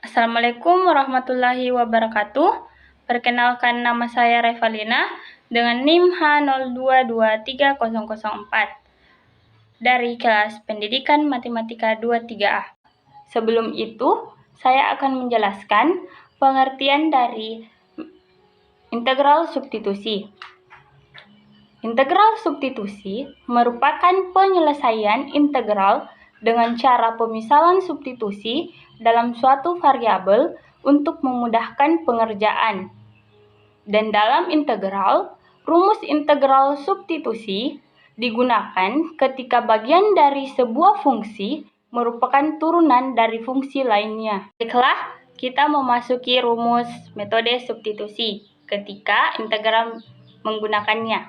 Assalamualaikum warahmatullahi wabarakatuh. Perkenalkan, nama saya Revalina dengan NIM H02230004 dari kelas Pendidikan Matematika 23A. Sebelum itu, saya akan menjelaskan pengertian dari integral substitusi. Integral substitusi merupakan penyelesaian integral dengan cara pemisahan substitusi dalam suatu variabel untuk memudahkan pengerjaan. Dan dalam integral, rumus integral substitusi digunakan ketika bagian dari sebuah fungsi merupakan turunan dari fungsi lainnya. Baiklah, kita memasuki rumus metode substitusi ketika integral menggunakannya.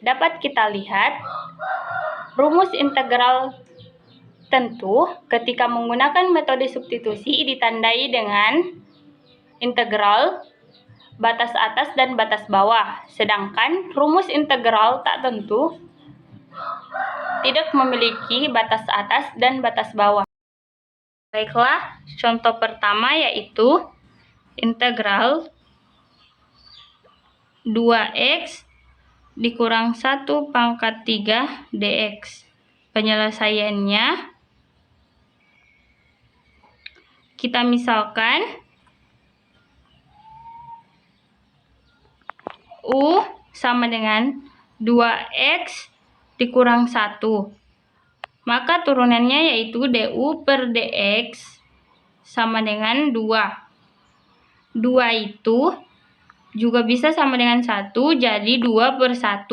Dapat kita lihat, rumus integral tentu ketika menggunakan metode substitusi ditandai dengan integral, batas atas dan batas bawah. Sedangkan rumus integral tak tentu tidak memiliki batas atas dan batas bawah. Baiklah, contoh pertama yaitu integral 2x dikurang 1 pangkat 3 dx. Penyelesaiannya kita misalkan U sama dengan 2x dikurang 1. Maka turunannya yaitu du per dx sama dengan 2. 2 itu juga bisa sama dengan 1, jadi 2 per 1.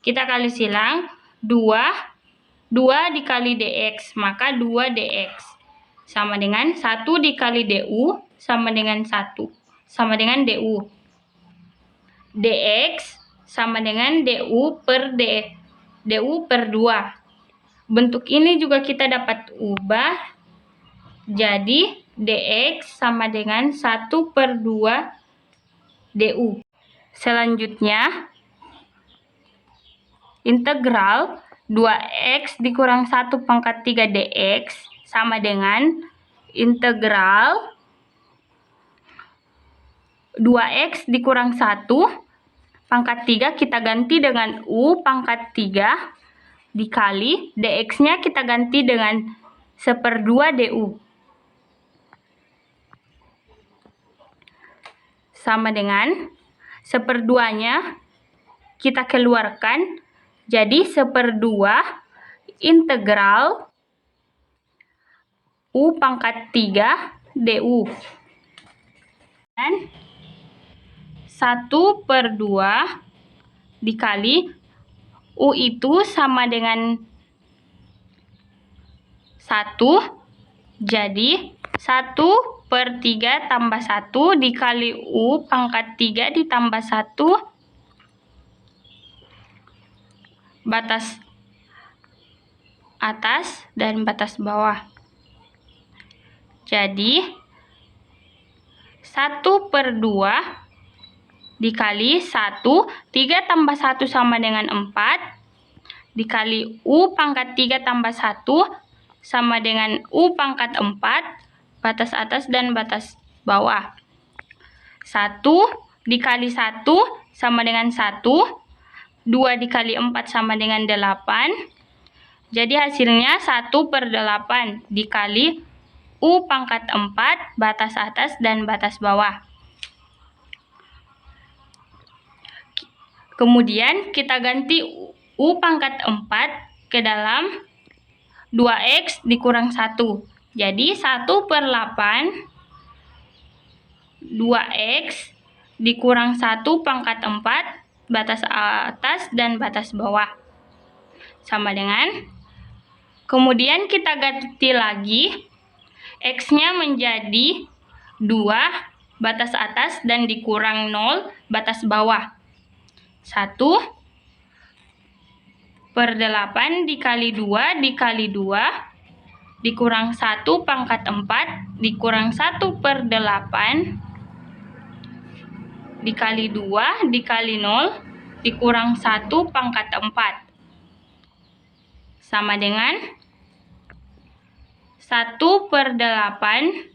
Kita kali silang, 2 dikali dx, maka 2 dx. Sama dengan 1 dikali du, sama dengan 1. Sama dengan du. Dx sama dengan du per 2. Bentuk ini juga kita dapat ubah, jadi dx sama dengan 1 per 2 du. Selanjutnya, integral 2x dikurang 1 pangkat 3 dx sama dengan integral 2x dikurang 1 pangkat 3 kita ganti dengan u pangkat 3 dikali dx-nya kita ganti dengan 1/2 du. Sama dengan 1/2-nya kita keluarkan, jadi 1/2 integral u pangkat 3 du. Dan 1/2 dikali u itu sama dengan 1, jadi 1/3 tambah 1 dikali u pangkat 3 ditambah 1 batas atas dan batas bawah. Jadi 1/2 dikali 1, 3 tambah 1 sama dengan 4, dikali u pangkat 3 tambah 1 sama dengan u pangkat 4, batas atas dan batas bawah. 1 dikali 1 sama dengan 1, 2 dikali 4 sama dengan 8, jadi hasilnya 1/8 dikali u pangkat 4, batas atas dan batas bawah. Kemudian kita ganti u pangkat 4 ke dalam 2x dikurang 1. Jadi 1/8 2x dikurang 1 pangkat 4 batas atas dan batas bawah. Sama dengan, kemudian kita ganti lagi, x-nya menjadi 2 batas atas dan dikurang 0 batas bawah. 1/8 dikali 2 dikali 2 dikurang 1 pangkat 4 dikurang 1/8 dikali 2 dikali 0 dikurang 1 pangkat 4 sama dengan 1/8.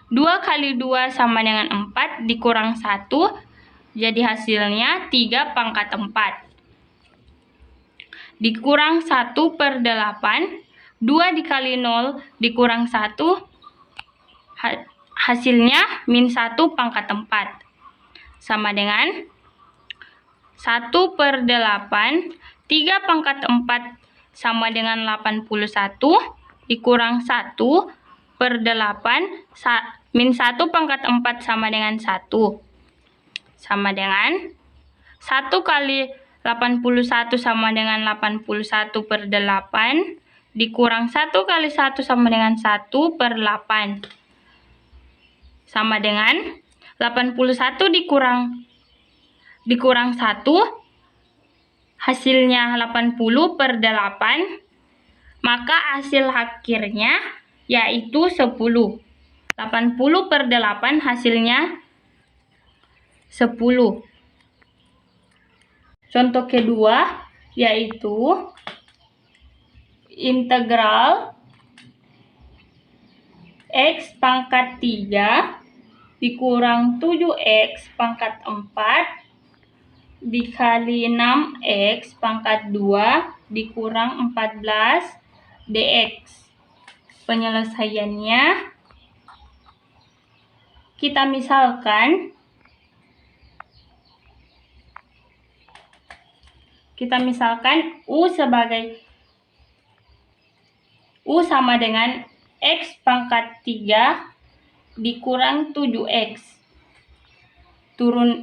2 kali 2 sama dengan 4 dikurang 1. Jadi hasilnya 3/4. Dikurang 1/8. 2 dikali 0 dikurang 1. Hasilnya -1/4. Sama dengan 1/8. 3/4 sama dengan 81. Dikurang 1/8. -1/4 sama dengan 1. Sama dengan 1 kali 81 sama dengan 81/8. Dikurang 1 kali 1 sama dengan 1/8. Sama dengan 81 dikurang 1. Hasilnya 80/8. Maka hasil akhirnya yaitu 10. 80/8 hasilnya 10. Contoh kedua yaitu integral X pangkat 3 dikurang 7X pangkat 4 dikali 6X pangkat 2 dikurang 14 dx. Penyelesaiannya kita misalkan U sama dengan X pangkat 3 dikurang 7X.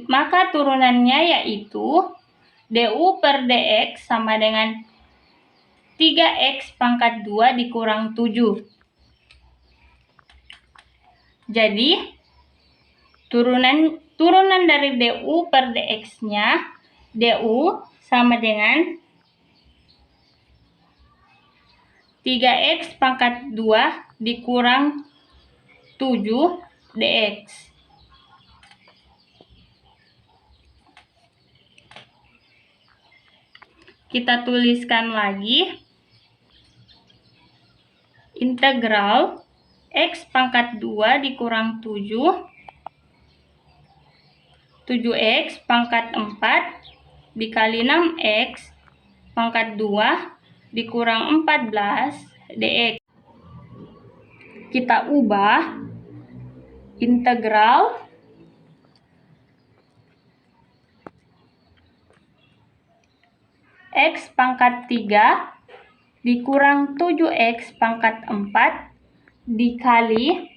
Maka turunannya yaitu du/dx sama dengan 3X pangkat 2 dikurang 7. Jadi turunan dari du/dx-nya, du sama dengan 3X pangkat 2 dikurang 7 dx. Kita tuliskan lagi integral X pangkat 2 dikurang 7 7X pangkat 4 dikali 6X pangkat 2 dikurang 14 dx. Kita ubah integral X pangkat 3 dikurang 7X pangkat 4 dikali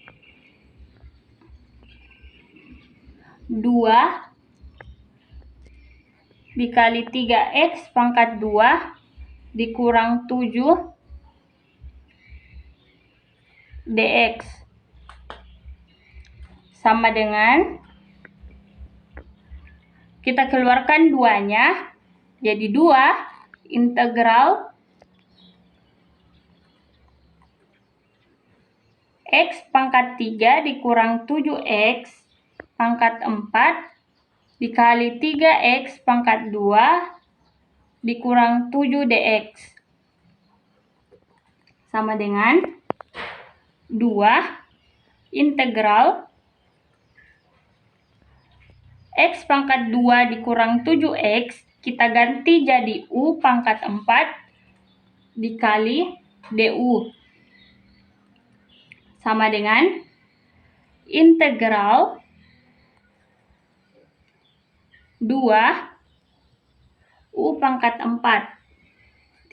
2 dikali 3X pangkat 2 dikurang 7 dx. Sama dengan kita keluarkan 2-nya. Jadi 2 integral X pangkat 3 dikurang 7X pangkat 4 dikali 3X pangkat 2 dikurang 7 dx. Sama dengan 2 integral X pangkat 2 dikurang 7X kita ganti jadi U pangkat 4 dikali du. Sama dengan integral 2 U pangkat 4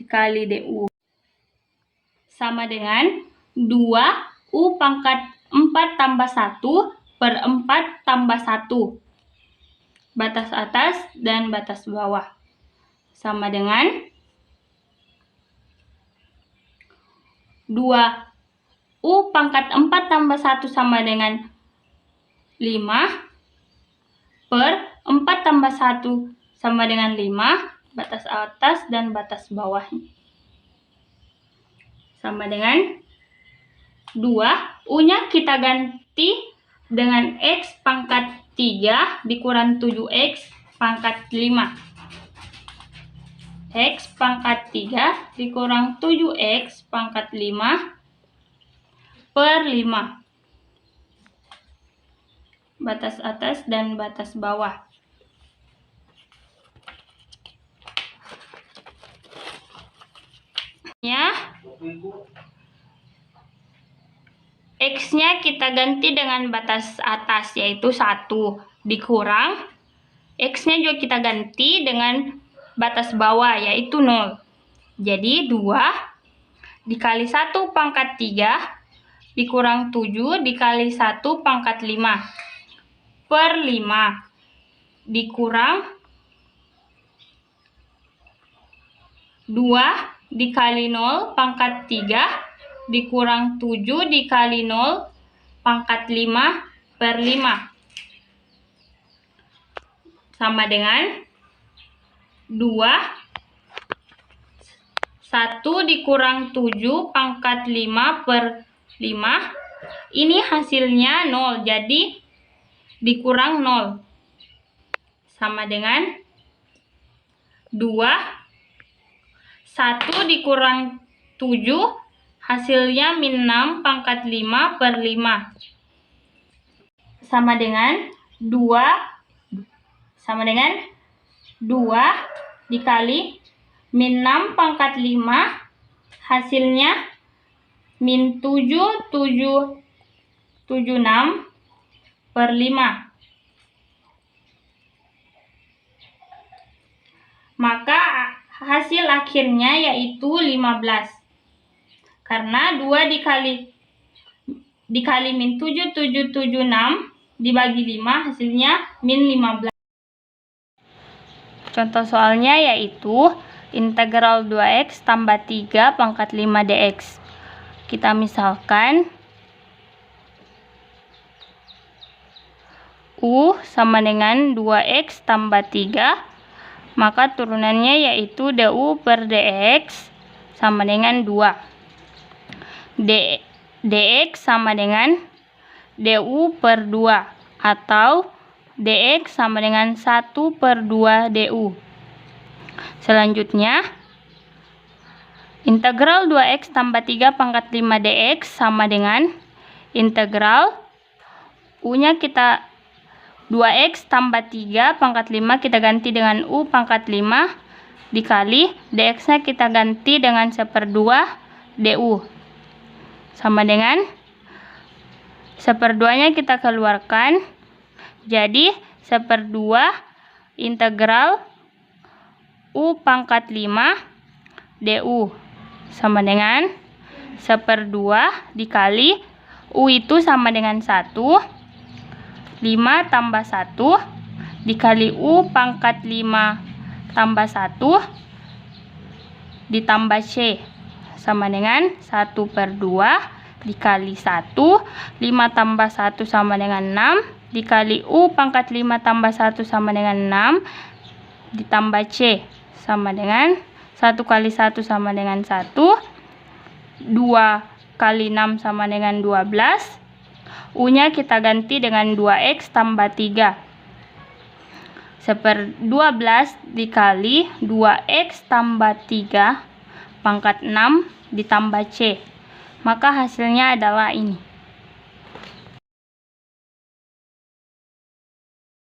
dikali du. Sama dengan 2 U pangkat 4 tambah 1/4 tambah 1. Batas atas dan batas bawah. Sama dengan 2 U pangkat 4 tambah 1 sama dengan 5/4 tambah 1 sama dengan 5. Batas atas dan batas bawah. Sama dengan 2 U-nya kita ganti dengan X pangkat 3 dikurang 7X pangkat 5. X pangkat 3 dikurang 7X pangkat 5 per 5. Batas atas dan batas bawah. X-nya kita ganti dengan batas atas, yaitu 1, dikurang X-nya juga kita ganti dengan batas bawah, yaitu 0. Jadi 2 dikali 1 pangkat 3 dikurang 7 dikali 1 pangkat 5 per 5 dikurang 2 dikali 0 pangkat 3 dikurang 7 dikali 0 pangkat 5 per 5 sama dengan 2 1 dikurang 7 pangkat 5 per 5. Ini hasilnya 0, jadi dikurang 0 sama dengan 2 1 dikurang 7 hasilnya min 6 pangkat 5 per 5 sama dengan 2 dikali min 6 pangkat 5 hasilnya min 7,776 per 5. Maka hasil akhirnya yaitu 15. Karena 2 dikali min 7,776 dibagi 5 hasilnya min 15. Contoh soalnya yaitu integral 2x tambah 3 pangkat 5 dx. Kita misalkan U sama dengan 2x tambah 3, maka turunannya yaitu du per dx sama dengan 2. dx sama dengan du per 2 atau dx sama dengan 1 per 2 du. Selanjutnya, integral 2x tambah 3 pangkat 5 dx sama dengan integral u-nya kita 2x tambah 3 pangkat 5 kita ganti dengan u pangkat 5 dikali dx-nya kita ganti dengan 1/2 du. Sama dengan 1/2-nya kita keluarkan, jadi 1/2 integral u pangkat 5 du sama dengan 1/2 dikali u itu sama dengan 1, 5 tambah 1 dikali u pangkat 5 tambah 1 ditambah c sama dengan 1/2 dikali 1, 5 tambah 1 sama dengan 6, dikali u pangkat 5 tambah 1 sama dengan 6, ditambah c sama dengan 1 kali 1 sama dengan 1, 2 kali 6 sama dengan 12, u-nya kita ganti dengan 2x tambah 3. 1/12 dikali 2x tambah 3 pangkat 6 ditambah c, maka hasilnya adalah ini.